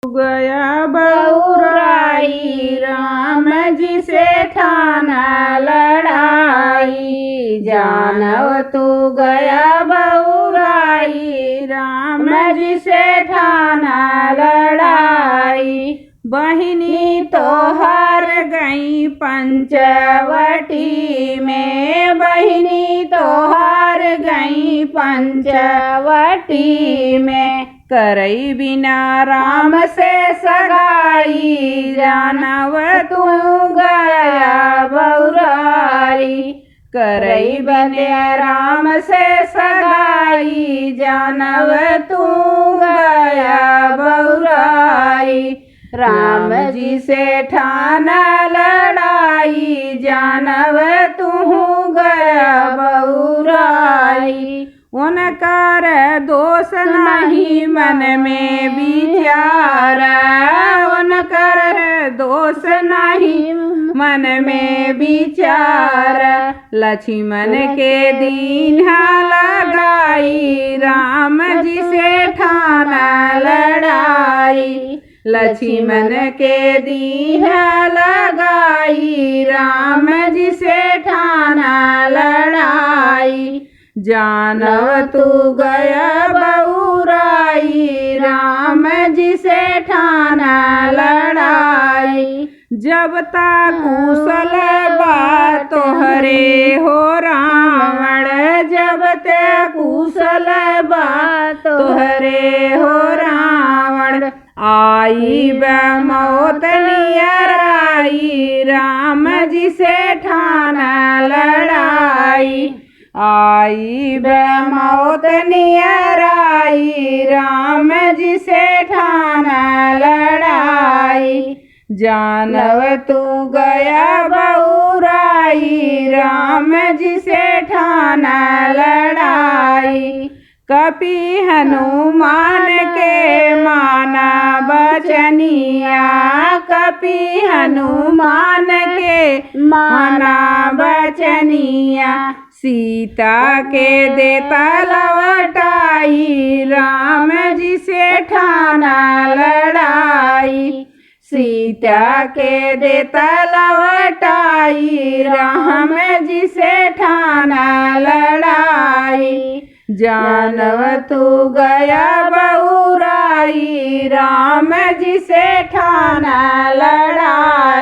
गया बहुराई राम जी से ठाना लड़ाई। जानव तू गया बहुराई राम जी से ठाना लड़ाई। बहिनी तो हार गई पंचवटी में, बहिनी तो हार गई पंचवटी में। करई बिना राम से सगाई जानव तू गया बहुराई। करई बिना राम से सगाई जानव तू गया बहुराई। राम जी से ठाना लड़ाई जानव तू गया बहुराई। उनकर दोष नहीं मन में विचारा, उनकर दोष नहीं मन में विचारा। लक्ष्मण के दीन्हा लगाई राम जी से ठाना लड़ाई। लक्ष्मण के दीन्हा लगाई राम जी से ठाना लड़ाई। जानव तू गया बहुराई राम जी से ठाना लड़ाई। जब तक कुशल बात तोहरे हो रावण, जब तक कुशल बात तोहरे हो रावण। आई मौत नियर आई राम जी से ठाना लड़ाई। आई मौत नियर आई राम जी से ठाना लड़ाई। जानव तू गया बहुराई राम जी से ठाना लड़ाई। कपि हनुमान के माना बचनिया, कपि हनुमान के माना बचनिया। सीता के देता लौटाई राम जी से ठाना लड़ाई। सीता के देता लौटाई राम जी से ठाना लड़ाई। जानव तू गया बहुराई राम जी से ठाना लड़ाई।